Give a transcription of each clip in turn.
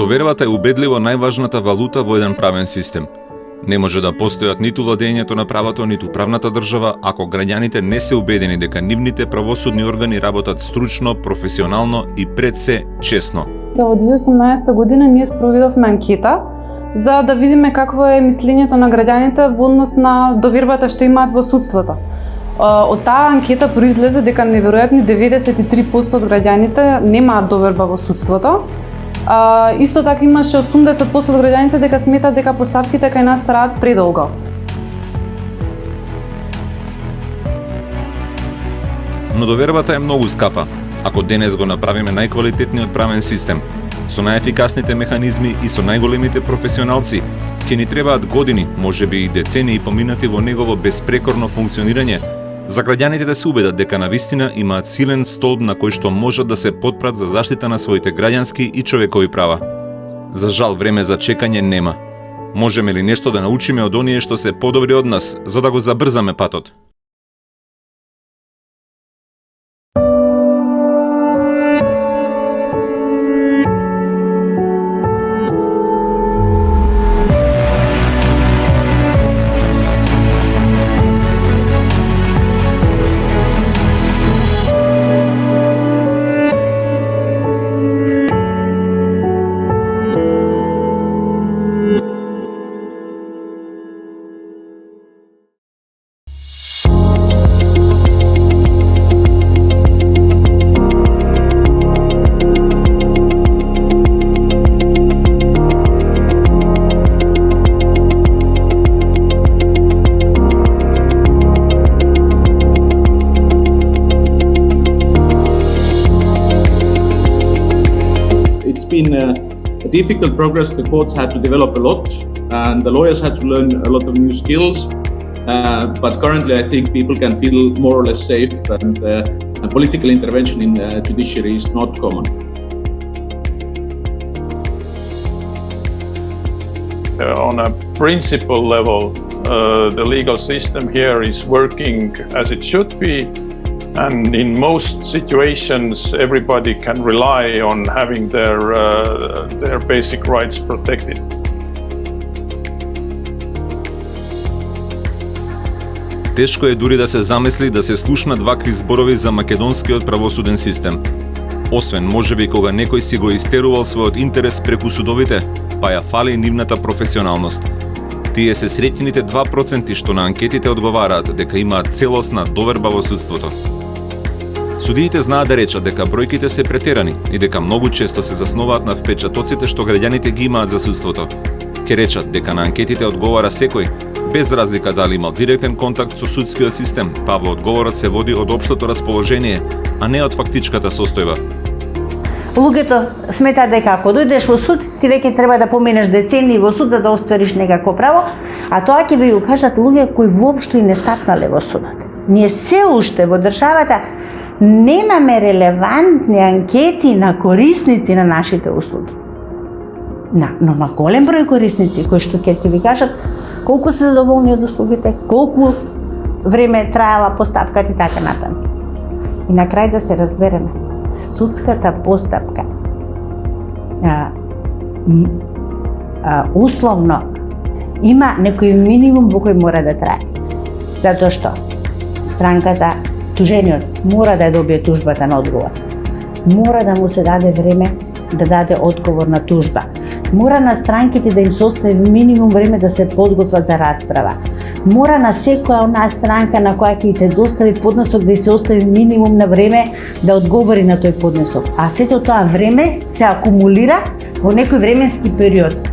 Довербата е убедливо најважната валута во еден правен систем. Не може да постојат ниту владењето на правото, ниту правната држава ако граѓаните не се убедени дека нивните правосудни органи работат стручно, професионално и пред се честно. Во 2018 година ние спроведовме анкета за да видиме какво е мислењето на граѓаните во однос на довербата што имаат во судството. Од таа анкета произлезе дека неверојатни 93% од граѓаните немаат доверба во судството. Исто така имаше 80% од граѓаните дека сметат дека поставките кај нас траат предолго. Но довербата е многу скапа, ако денес го направиме најквалитетниот правен систем, со најефикасните механизми и со најголемите професионалци, ќе ни требаат години, можеби и децении поминати во негово безпрекорно функционирање, за граѓаните да се убедат дека навистина имаат силен столб на кој што можат да се потпрат за заштита на своите граѓански и човекови права. За жал, време за чекање нема. Можеме ли нешто да научиме од оние што се подобри од нас, за да го забрзаме патот? Been a difficult progress. The courts had to develop a lot and the lawyers had to learn a lot of new skills, but currently I think people can feel more or less safe and political intervention in the judiciary is not common. On a principle level, the legal system here is working as it should be. And in most situations, everybody can rely on having their basic rights protected. Тешко е дури да се замисли да се слушнат вакви зборови за македонскиот правосуден систем. Освен можеби кога некој си го истерувал својот интерес преку судовите, па ја фали нивната професионалност. Тие се среќните 2% што на анкетите одговараат дека имаат целосна доверба во судството. Судиите знаат да речат дека бројките се претерани и дека многу често се заснуваат на впечатоците што граѓаните ги имаат за судството. Ке речат дека на анкетите одговара секој, без разлика дали имал директен контакт со судскиот систем, па во одговорот се води од општото расположение, а не од фактичката состојба. Луѓето сметаат дека ако дојдеш во суд, ти веќе треба да поминеш децении во суд за да оствариш некакво право, а тоа ќе ви го кажат луѓе кои воопшто и не стапнале во судот. Ние се уште во државата немаме релевантни анкети на корисници на нашите услуги. Но голем број корисници кои што ќе ви кажат колку се задоволни од услугите, колку време траела постапката и така натаму. И на крај да се разбереме, судската постапка условно има некој минимум во кој мора да трае. Затоа што странката, тужениот мора да ја добие тужбата на одговор. Мора да му се даде време да даде одговор на тужба. Мора на странките да им се остави минимум време да се подготват за расправа. Мора на секоја онаа странка на која ќе се достави поднесок да се остави минимум на време да одговори на тој поднесок. А сето тоа време се акумулира во некој временски период.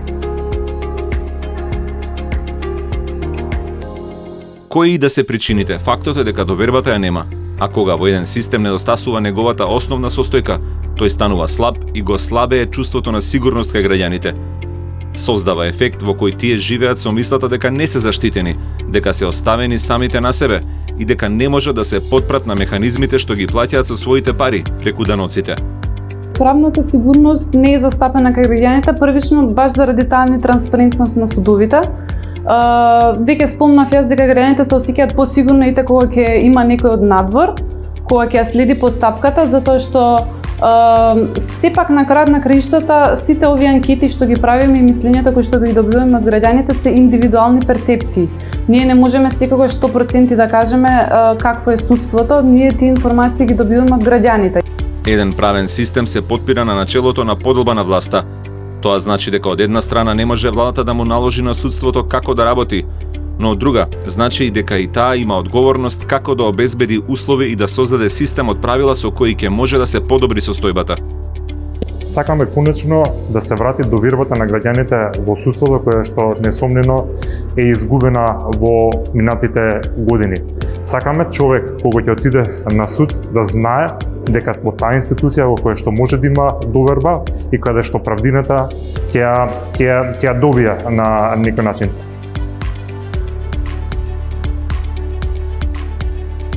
Кои и да се причините, фактот е дека довербата ја нема, а кога во еден систем недостасува неговата основна состојка, тој станува слаб и го слабее чувството на сигурност кај граѓаните. Создава ефект во кој тие живеат со мислата дека не се заштитени, дека се оставени самите на себе и дека не може да се потпрат на механизмите што ги плаќаат со своите пари преку даноците. Правната сигурност не е застапена кај граѓаните првично баш заради таа нетранспарентност на судовите. Веќе спомнав јас дека граѓаните се осеќаат посигурно и кога ќе има некој од надвор, кога ќе ја следи постапката, затоа што Сепак на крајот на краиштата сите овие анкети што ги правиме и мислењата кои што ги добиваме од граѓаните се индивидуални перцепции. Ние не можеме секогаш 100% да кажеме какво е судството, ние тие информации ги добиваме од граѓаните. Еден правен систем се потпира на начелото на поделба на власта. Тоа значи дека од една страна не може владата да му наложи на судството како да работи, но од друга значи и дека и таа има одговорност како да обезбеди услови и да создаде систем од правила со кои ќе може да се подобри состојбата. Сакаме конечно да се врати довербата на граѓаните во судството која што несомнено е изгубена во минатите години. Сакаме човек кога ќе отиде на суд да знае дека во таа институција во која што може да има доверба и каде што правдината ќе добија на некој начин.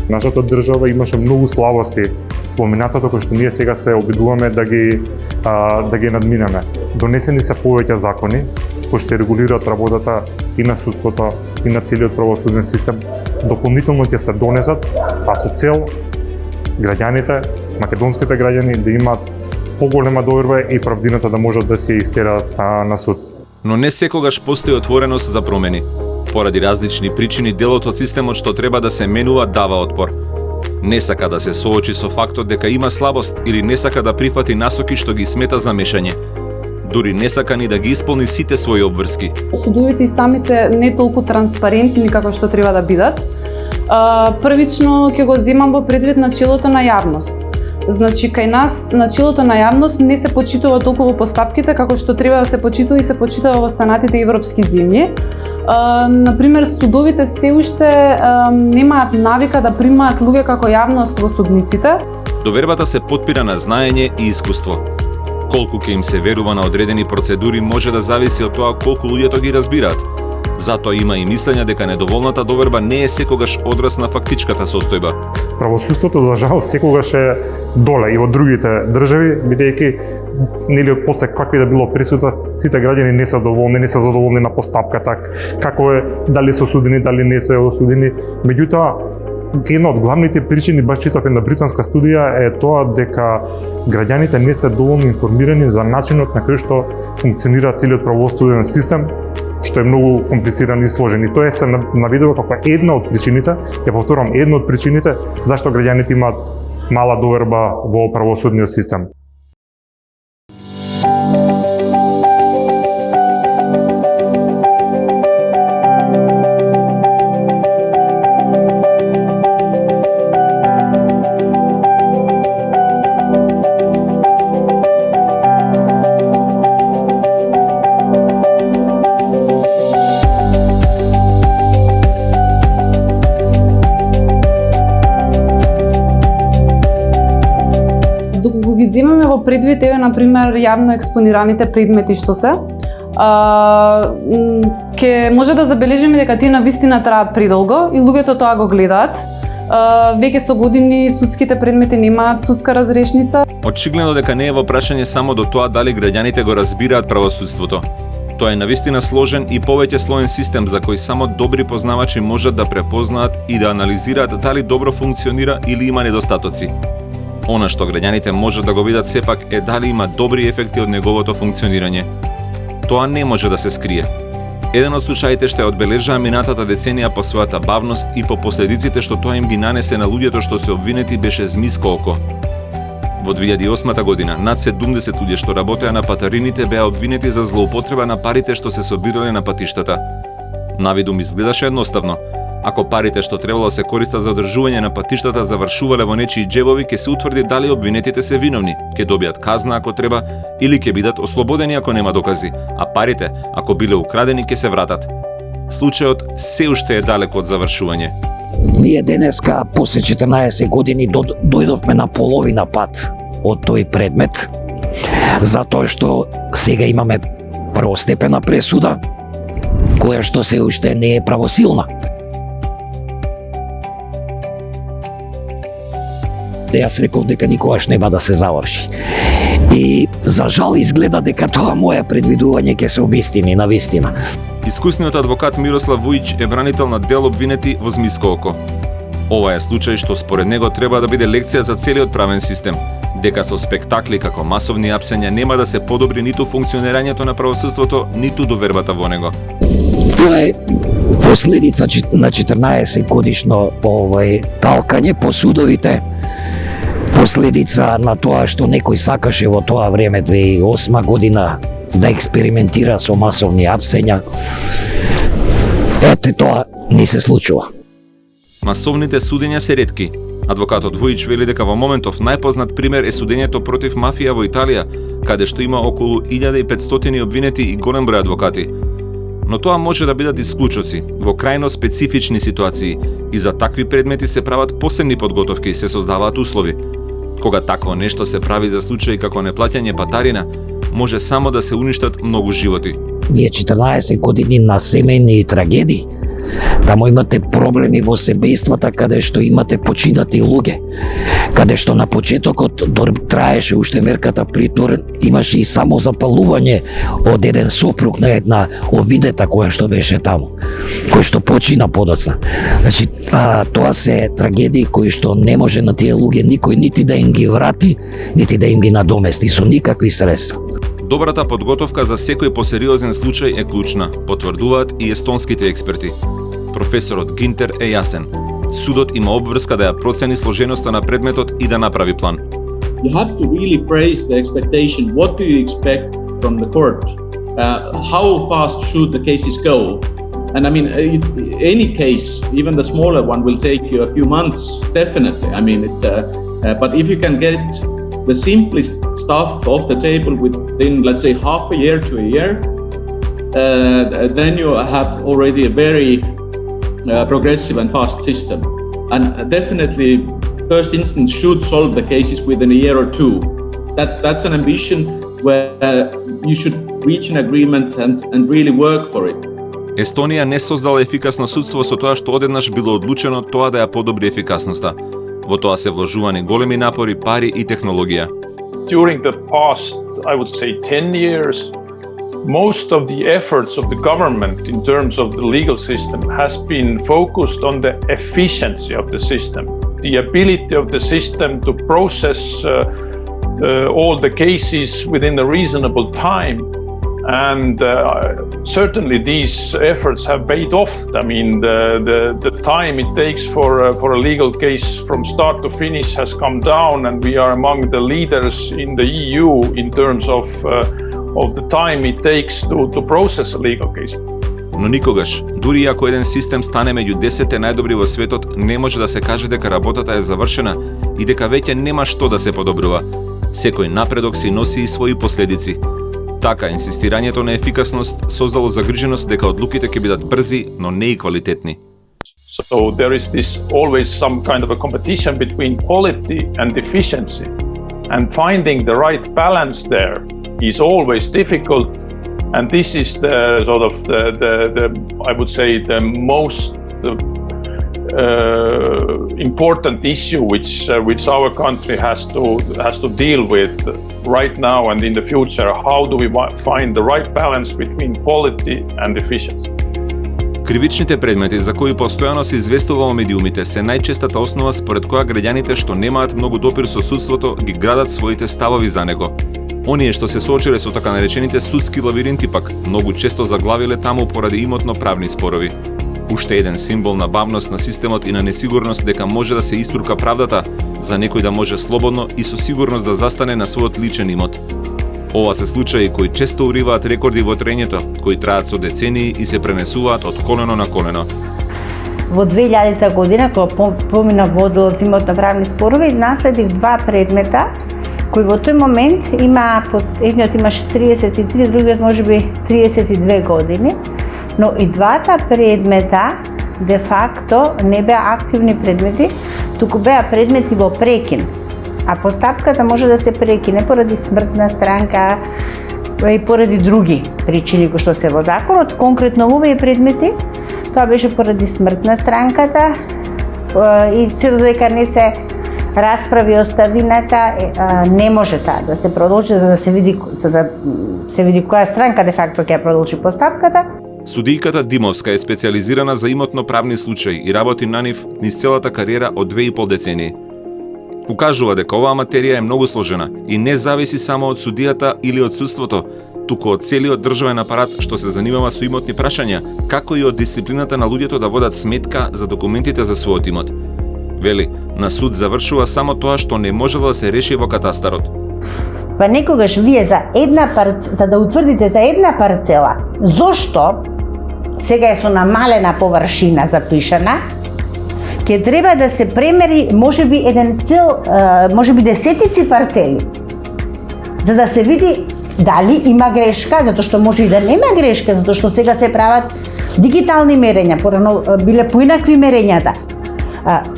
Нашата држава имаше многу слабости во минатото кои што ние сега се обидуваме да ги надминеме. Донесени се повеќе закони кои што регулираат работата и на судството и на целиот правосуден систем. Дополнително ќе се донесат, а со цел граѓаните, македонските граѓани да имаат поголема доверба и правдината да можат да се истераат на суд. Но не секогаш постои отвореност за промени. Поради различни причини делот од системот што треба да се менува дава отпор. Не сака да се соочи со фактот дека има слабост или не сака да прифати насоки што ги смета за мешање. Дури не сака ни да ги исполни сите своји обврски. Судовите и сами се не толку транспарентни како што треба да бидат. Првично ќе го земам во предвид начелото на јавност. Значи, кај нас начелото на јавност не се почитува толку во постапките како што треба да се почитува и се почитува во останатите европски земји. Например, судовите се уште немаат навика да примаат луѓе како јавност во судниците. Довербата се потпира на знаење и искуство. Колку ќе им се верува на одредени процедури може да зависи од тоа колку луѓето ги разбираат. Затоа има и мислење дека недоволната доверба не е секогаш одраз на фактичката состојба. Правосудството за жал секогаш е доле и во другите држави, бидејќи нели после какви да било присута, сите граѓани не се задоволни на постапката, како е, дали се осудени, дали не се осудени. Меѓутоа, една од главните причини, баш читав една британска студија, е тоа дека граѓаните не се доволно информирани за начинот на кој што функционира целиот правосуден систем, што е многу комплициран и сложен. И тоа се навидува како една од причините, ја повторам, една од причините зашто граѓаните имаат мала доверба во правосудниот систем. Доколку ги земаме во предвид, еве, например, јавно експонираните предмети што се, ќе може да забележиме дека тие навистина траат предолго и луѓето тоа го гледаат. Веќе со години судските предмети немаат судска разрешница. Очигледно дека не е во прашање само до тоа дали граѓаните го разбираат правосудството. Тоа е навистина сложен и повеќе слоен систем за кој само добри познавачи можат да препознаат и да анализираат дали добро функционира или има недостатоци. Она што граѓаните можат да го видат сепак е дали има добри ефекти од неговото функционирање. Тоа не може да се скрие. Еден од случаите што ја одбележаа минатата деценија по својата бавност и по последиците што тоа им ги нанесе на луѓето што се обвинети беше Змиско око. Во 2008 година над 70 луѓе што работеа на патарините беа обвинети за злоупотреба на парите што се собирале на патиштата. Навидум изгледаше едноставно. Ако парите што требало се користат за одржување на патиштата завршувале во нечии џебови, ќе се утврди дали обвинетите се виновни, ќе добијат казна ако треба или ќе бидат ослободени ако нема докази, а парите, ако биле украдени, ќе се вратат. Случајот се уште е далеко од завршување. Ние денеска, после 14 години, дојдовме на половина пат од тој предмет, затоа што сега имаме првостепена пресуда, која што се уште не е правосилна. Јас реков дека никогаш нема да се заврши. И за жал изгледа дека тоа моја предвидување ќе се обистини на вистина. Искусниот адвокат Мирослав Вујич е бранител на дел обвинети во Змиско око. Ова е случај што според него треба да биде лекција за целиот правен систем, дека со спектакли како масовни апсења нема да се подобри ниту функционирањето на правосудството, ниту довербата во него. Тоа е последица на 14 годишно талкање по судовите, последица на тоа што некој сакаше во тоа време 2008 година да експериментира со масовни апсења. Ете тоа не се случува. Масовните судења се ретки. Адвокатот Вујич вели дека во моментов најпознат пример е судењето против мафија во Италија, каде што има околу 1500 обвинети и голем број адвокати. Но тоа може да бидат исклучоци, во крајно специфични ситуации, и за такви предмети се прават посебни подготовки и се создаваат услови. Кога такво нешто се прави за случаи како неплаќање патарина, може само да се уништат многу животи. Вие 14 години на семејни трагедии, таму имате проблеми во семејствата каде што имате починати луѓе, каде што на почетокот траеше уште мерката притвор, имаше и само запалување од еден сопруг на една обидета која што беше таму, кој што почина подоцна. Значи, тоа се трагедии кои што не може на тие луѓе никој нити да им ги врати, нити да им ги надомести со никакви средства. Добрата подготовка за секој посериозен случај е клучна, потврдуваат и естонските експерти. Професорот Гинтер е јасен. Судот има обврска да ја процени сложеноста на предметот и да направи план. You have to really phrase the expectation. What do you expect from the court? How fast should the cases go? And I mean, any case, even the smaller one, will take you a few months, definitely. I mean, but if you can get the simplest stuff off the table within, let's say, half a year to a year, then you have already a very progressive and fast system. And definitely, first instance should solve the cases within a year or two. That's an ambition where you should reach an agreement and really work for it. Естонија не создала ефикасно судство со тоа што одеднаш било одлучено тоа да ја подобри ефикасноста. Во тоа се вложувани големи напори, пари и технологија. During the past, I would say 10 years, most of the efforts of the government in terms of the legal system has been focused on the efficiency of the system, the ability of the system to process all the cases within a reasonable time. And certainly these efforts have paid off. I mean, the time it takes for a legal case from start to finish has come down, and we are among the leaders in the EU in terms of the time it takes to process a legal case. Но никогаш, дури ако еден систем стане меѓу 10 најдобри во светот, не може да се каже дека работата е завршена и дека веќе нема што да се подобрува. Секој напредок си носи и своји последици. Така, инсистирањето на ефикасност создало загриженост дека одлуките ќе бидат брзи, но не и квалитетни. So there is this always some kind of a competition between quality and efficiency, and finding the right balance there is always difficult. And this is the sort of the I would say the most important issue which our country has to deal with right now and in the future. How do we find the right balance between quality and efficiency? Кривичните предмети за кои постојано се известува во медиумите се најчестата основа според која граѓаните што немаат многу допир со судството ги градат своите ставови за него. Оние што се соочиле со така наречените судски лавиринти пак многу често заглавиле таму поради имотно-правни спорови. Уште еден символ на бавност на системот и на несигурност дека може да се истурка правдата, за некој да може слободно и со сигурност да застане на својот личен имот. Ова се случаи кои често уриваат рекорди во траењето, кои траат со децении и се пренесуваат од колено на колено. Во 2000 година, кога поминав во одделот за имотно-правни спорови, наследих два предмета кои во тој момент едниот имаше 33, другиот можеби 32 години, но и двата предмета де факто не беа активни предмети, туку беа предмети во прекин. А постапката може да се прекине поради смрт на странка и поради други причини кои што се во законот. Конкретно во овие предмети, тоа беше поради смрт на странката и се додека не се расправи оставината, не може таа да се продолжи за да се види која странка де факто ќе продолжи постапката. Судијката Димовска е специализирана за имотно-правни случаи и работи на нив низ целата кариера од 2,5 децении. Укажува дека оваа материја е многу сложена и не зависи само од судијата или од судството, туку од целиот државен апарат што се занимава со имотни прашања, како и од дисциплината на луѓето да водат сметка за документите за својот имот. Вели, на суд завршува само тоа што не можело да се реши во катастарот. Па некогаш вие за да утврдите за една парцела, зошто сега е со намалена површина запишана, ќе треба да се премери можеби десетици парцели, за да се види дали има грешка, затоа што може и да нема грешка, затоа што сега се прават дигитални мерења, порано биле поинакви мерењата.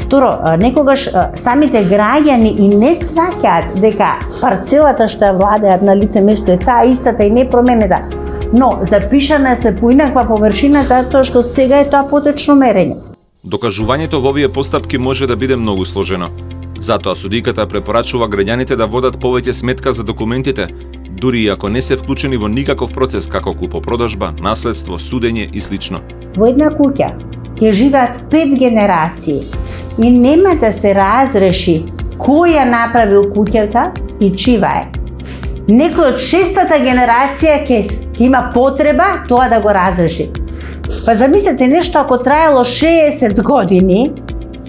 Второ, некогаш самите граѓани и не сваќаат дека парцелата што ја владеат на лице место е таа истата и не променета, но запишана се поинаква површина затоа што сега е тоа поточно мерење. Докажувањето во овие постапки може да биде многу сложено. Затоа судиката препорачува граѓаните да водат повеќе сметка за документите, дури и ако не се вклучени во никаков процес како купопродажба, наследство, судење и слично. Во една куќа ќе живеат 5 генерации и нема да се разреши кој ја направил куќата и чива е. Некој од 6-та генерација ќе има потреба тоа да го разреши. Па замислете нешто ако траело 60 години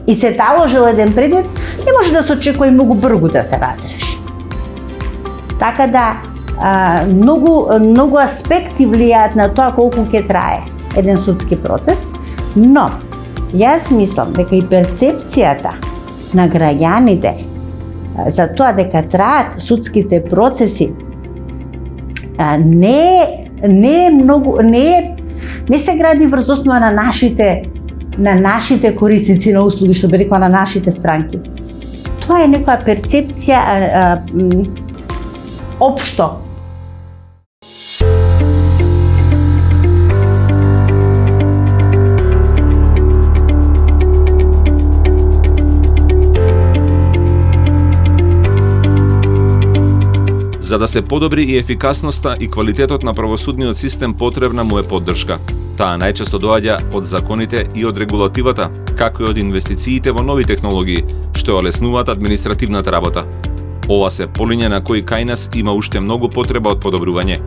и се таложил еден предмет, не може да се очекува многу брзо да се разреши. Така да многу аспекти влијаат на тоа колку ќе трае еден судски процес, но јас мислам дека и перцепцијата на граѓаните за тоа дека траат судските процеси не се гради врз основа на нашите корисници на услуги, што би рекла на нашите странки. Тоа е некоја перцепција општо. За да се подобри и ефикасноста и квалитетот на правосудниот систем, потребна му е поддршка. Таа најчесто доаѓа од законите и од регулативата, како и од инвестициите во нови технологии, што олеснуваат административната работа. Ова се полиња на кои кај нас има уште многу потреба од подобрување,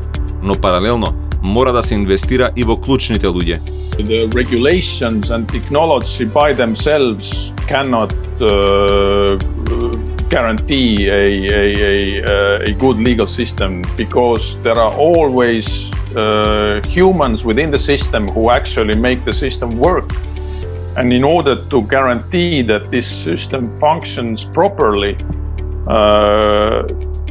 но паралелно мора да се инвестира и во клучните луѓе. The regulations and technology by themselves cannot guarantee a good legal system, because there are always humans within the system who actually make the system work. And in order to guarantee that this system functions properly,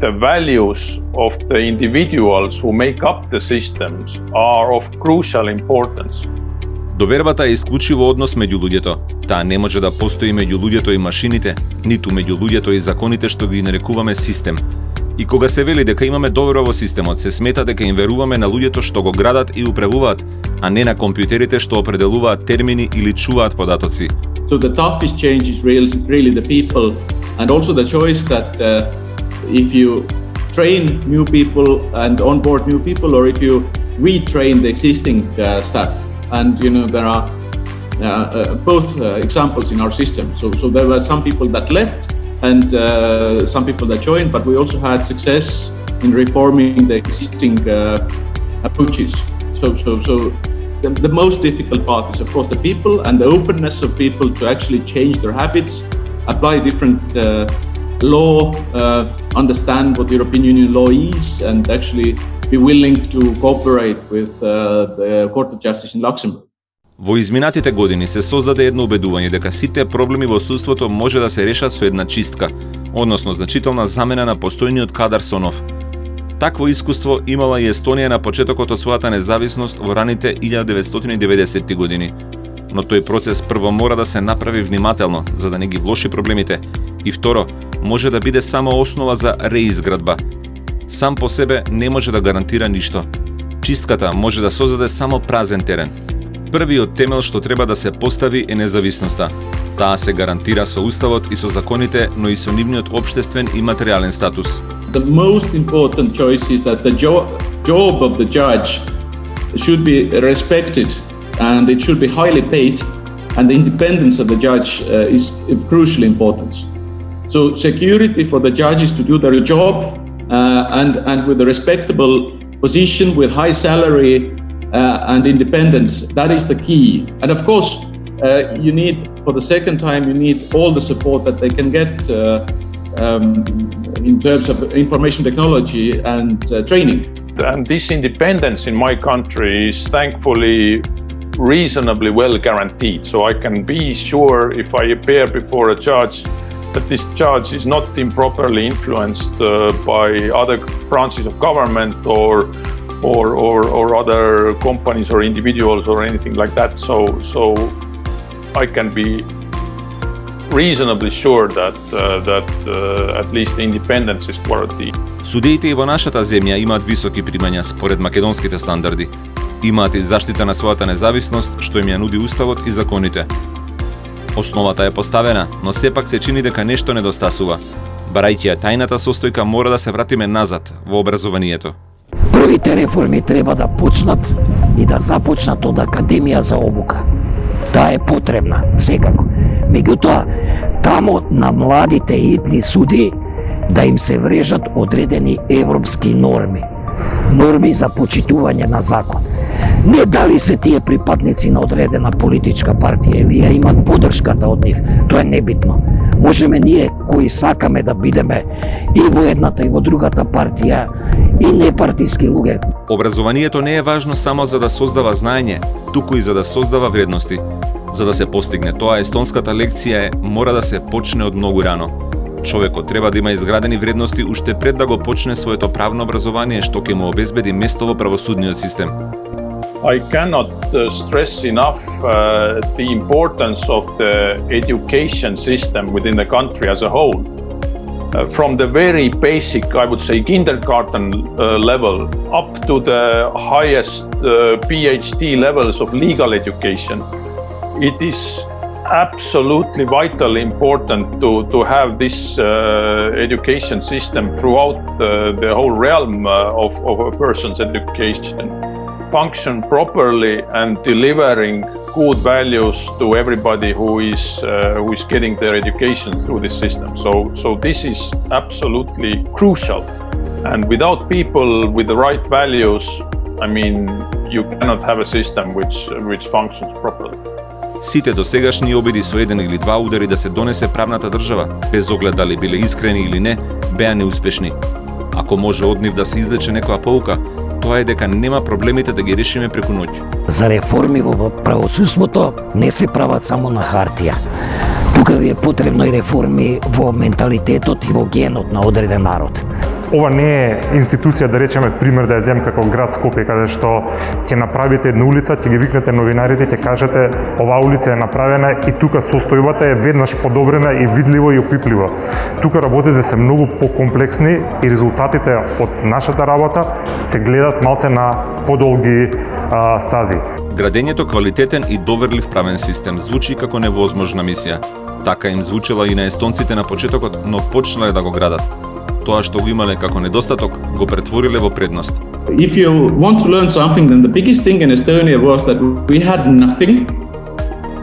the values of the individuals who make up the systems are of crucial importance. Довербата е исклучиво однос меѓу луѓето. Таа не може да постои меѓу луѓето и машините, ниту меѓу луѓето и законите што ги нарекуваме систем. И кога се вели дека имаме доверба во системот, се смета дека им веруваме на луѓето што го градат и управуваат, а не на компјутерите што определуваат термини или чуваат податоци. So the toughest change is really the people, and also the choice that if you train new people and onboard new people, or if you retrain the existing staff. And there are both examples in our system. So there were some people that left and some people that joined, but we also had success in reforming the existing approaches. So the most difficult part is, of course, the people and the openness of people to actually change their habits, apply different law, understand what the European Union law is, and actually be willing to cooperate with the Court of Justice in Luxembourg. Во изминатите години се создаде едно убедување дека сите проблеми во судството може да се решат со една чистка, односно значителна замена на постојниот кадар со нов. Такво искуство имала и Естонија на почетокот од својата независност во раните 1990 години. Но тој процес прво мора да се направи внимателно, за да не ги влоши проблемите, и второ, може да биде само основа за реизградба. Сам по себе не може да гарантира ништо. Чистката може да создаде само празен терен. Првиот темел што треба да се постави е независноста. Таа се гарантира со уставот и со законите, но и со нивниот општествен и материјален статус. The most important choice is that the job of the judge should be respected and it should be highly paid, and the independence of the judge is crucially important. So security for the judges to do their job and with a respectable position with high salary and independence, that is the key. And of course, you need, for the second time, you need all the support that they can get in terms of information technology and training. And this independence in my country is thankfully reasonably well guaranteed. So I can be sure if I appear before a judge that this judge is not improperly influenced by other branches of government or other companies or individuals or anything like that. So I can be reasonably sure that at least the independence is guaranteed. Судиите и во нашата земја имаат високи примања според македонските стандарди. Имаат и заштита на својата независност, што им ја нуди уставот и законите. Основата е поставена, но сепак се чини дека нешто недостасува. Барајќи ја тајната состојка, мора да се вратиме назад во образованието. Првите реформи треба да почнат и да започнат од Академија за обука. Таа е потребна, секако. Меѓутоа, тамо на младите идни суди да им се врежат одредени европски норми. Норми за почитување на закон. Не дали се тие припадници на одредена политичка партија или ја имат поддршката од нив, тоа е небитно. Можеме ние кои сакаме да бидеме и во едната и во другата партија и непартиски луѓе. Образованието не е важно само за да создава знаење, туку и за да создава вредности. За да се постигне тоа, естонската лекција е мора да се почне од многу рано. Човекот треба да има изградени вредности уште пред да го почне своето правно образование, што ќе му обезбеди место во правосудниот систем. I cannot stress enough the importance of the education system within the country as a whole. From the very basic, I would say, kindergarten level up to the highest PhD levels of legal education, it is absolutely vitally important to have this education system throughout the whole realm of a person's education function properly and delivering good values to everybody who is getting their education through this system. So this is absolutely crucial. And without people with the right values, I mean, you cannot have a system which functions properly. Сите досегашни обиди со еден или два удари да се донесе правната држава, без оглед дали биле искрени или не, беа неуспешни. Ако може од нив да се извлече некоја поука, тоа е дека нема проблемите да ги решиме преку ноќ. За реформи во правосудството не се прават само на хартија. Тука ви е потребно и реформи во менталитетот и во генот на одреден народ. Ова не е институција, да речеме, пример да ја земе како град Скопје, каде што ќе направите една улица, ќе ги викнете новинарите, ќе кажете оваа улица е направена и тука состојбата е веднаш подобрена и видливо и опипливо. Тука работите се многу покомплексни и резултатите од нашата работа се гледат малце на подолги стази. Градењето квалитетен и доверлив правен систем звучи како невозможна мисија. Така им звучела и на естонците на почетокот, но почнале да го градат. Тоа што го имале како недостаток, го претвориле во предност. If you want to learn something, then the biggest thing in Estonia was that we had nothing.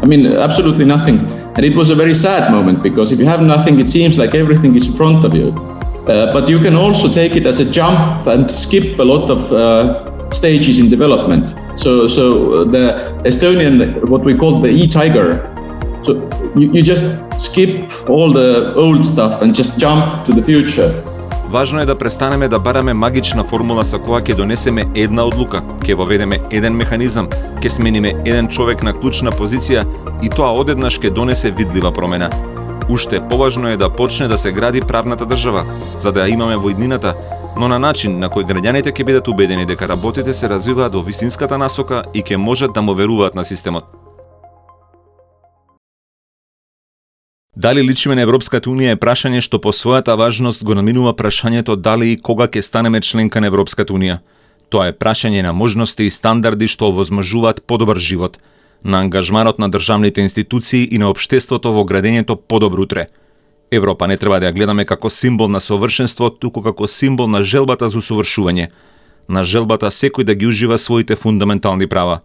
I mean, absolutely nothing. And it was a very sad moment, because if you have nothing, it seems like everything is in front of you. But you can also take it as a jump and skip a lot of stages in development. So the Estonian, what we call the e-tiger, so you just skip all the old stuff and just jump to the future. Важно е да престанеме да бараме магична формула со која ќе донесеме една одлука, ќе воведеме еден механизам, ќе смениме еден човек на клучна позиција и тоа одеднаш ќе донесе видлива промена. Уште поважно е да почне да се гради правната држава, за да ја имаме во иднината, но на начин на кој граѓаните ќе бидат убедени дека работите се развиваат во вистинската насока и ќе можат да му веруваат на системот. Дали личиме на Европската Унија е прашање што по својата важност го наминува прашањето дали и кога ќе станеме членка на Европската Унија. Тоа е прашање на можности и стандарди што овозможуваат подобар живот, на ангажманот на државните институции и на општеството во градењето подобро утре. Европа не треба да ја гледаме како символ на совршенство, туку како символ на желбата за усовршување. на желбата секој да ги ужива своите фундаментални права.